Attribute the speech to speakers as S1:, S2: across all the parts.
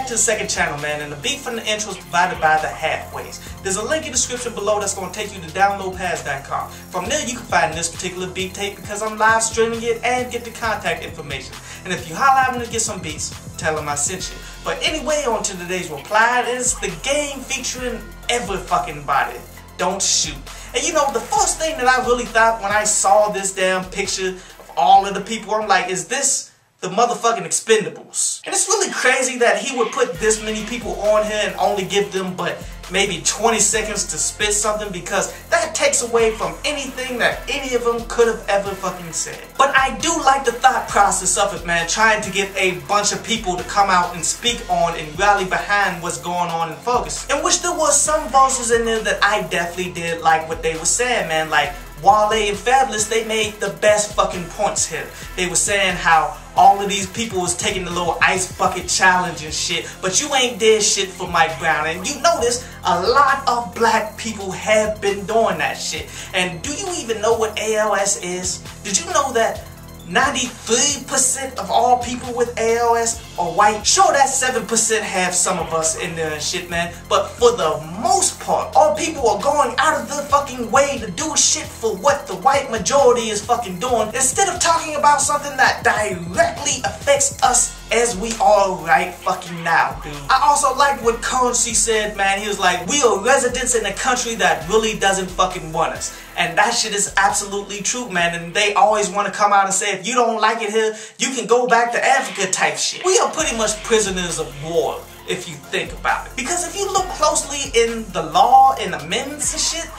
S1: to the second channel, man, and the beat from the intro is provided by the Halfways. There's a link in the description below that's going to take you to downloadpass.com. From there, you can find this particular beat tape because I'm live streaming it and get the contact information. And if you holler at me to get some beats, tell them I sent you. But anyway, on to today's reply. It is the game featuring every fucking body. Don't shoot. And you know, the first thing that I really thought when I saw this damn picture of all of the people, I'm like, is this the motherfucking Expendables? And it's really crazy that he would put this many people on here and only give them but maybe 20 seconds to spit something, because that takes away from anything that any of them could have ever fucking said. But I do like the thought process of it, man, trying to get a bunch of people to come out and speak on and rally behind what's going on in Focus. In which there was some voices in there that I definitely did like what they were saying, man. Like Wale and Fabolous, they made the best fucking points here. They were saying how all of these people was taking the little ice bucket challenge and shit, but you ain't did shit for Mike Brown. And you notice a lot of black people have been doing that shit. And do you even know what ALS is? Did you know that 93% of all people with ALS are white? Sure, that 7% have some of us in there and shit, man. But for the most part, all people are going out of their fucking way to do shit for what the white majority is fucking doing, instead of talking about something that directly affects us as we are right fucking now, dude. I also like what Curren said, man. He was like, we are residents in a country that really doesn't fucking want us. And that shit is absolutely true, man. And they always want to come out and say, if you don't like it here, you can go back to Africa type shit. We are pretty much prisoners of war, if you think about it. Because if you look closely in the law and amendments and shit,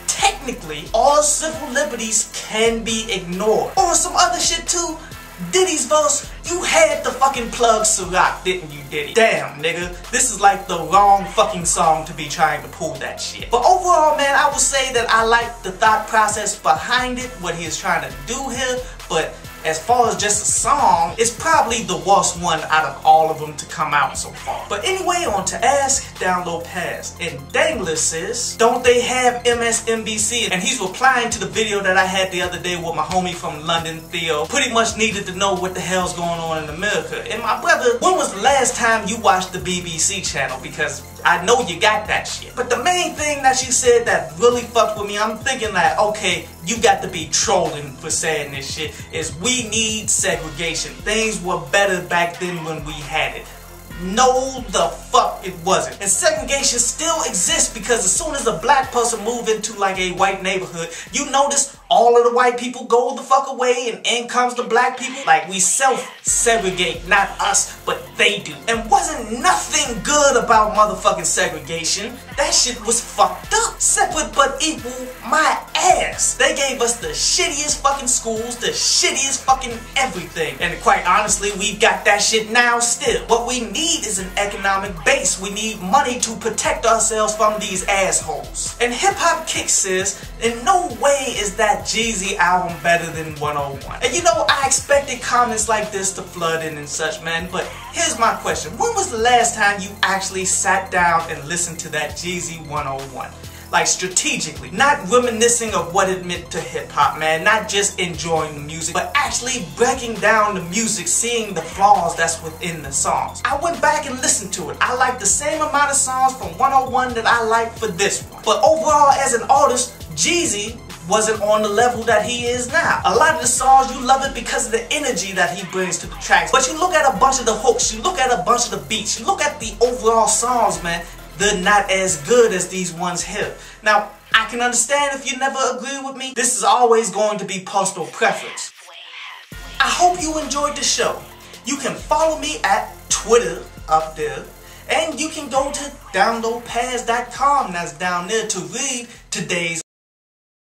S1: technically, all civil liberties can be ignored. Or some other shit too. Diddy's verse, you had to fucking plug Ciroc, didn't you, Diddy? Damn, nigga, this is like the wrong fucking song to be trying to pull that shit. But overall, man, I would say that I like the thought process behind it, what he is trying to do here, but as far as just a song, it's probably the worst one out of all of them to come out so far. But anyway, on to Ask, Download, Pass. And Dangler says, don't they have MSNBC? And he's replying to the video that I had the other day with my homie from London, Theo. Pretty much needed to know what the hell's going on in America. And my brother, when was the last time you watched the BBC channel? Because I know you got that shit. But the main thing that you said that really fucked with me, I'm thinking like, okay, you got to be trolling for saying this shit, is we need segregation. Things were better back then when we had it. No, the fuck it wasn't. And segregation still exists, because as soon as a black person move into like a white neighborhood, you notice all of the white people go the fuck away and in comes the black people. Like, we self-segregate, not us, but they do. And wasn't nothing good about motherfucking segregation. That shit was fucked up. Separate but equal, my ass. They gave us the shittiest fucking schools, the shittiest fucking everything. And quite honestly, we got that shit now still. What we need is an economic base. We need money to protect ourselves from these assholes. And Hip Hop Kick says, in no way is that Jeezy album better than 101. And you know, I expected comments like this to flood in and such, man, but here's my question. When was the last time you actually sat down and listened to that Jeezy 101? Like, strategically, not reminiscing of what it meant to hip-hop, man, not just enjoying the music, but actually breaking down the music, seeing the flaws that's within the songs. I went back and listened to it. I like the same amount of songs from 101 that I like for this one. But overall, as an artist, Jeezy wasn't on the level that he is now. A lot of the songs, you love it because of the energy that he brings to the tracks. But you look at a bunch of the hooks, you look at a bunch of the beats, you look at the overall songs, man, they're not as good as these ones here. Now, I can understand if you never agree with me. This is always going to be personal preference. I hope you enjoyed the show. You can follow me at Twitter up there. And you can go to downloadpass.com, that's down there, to read today's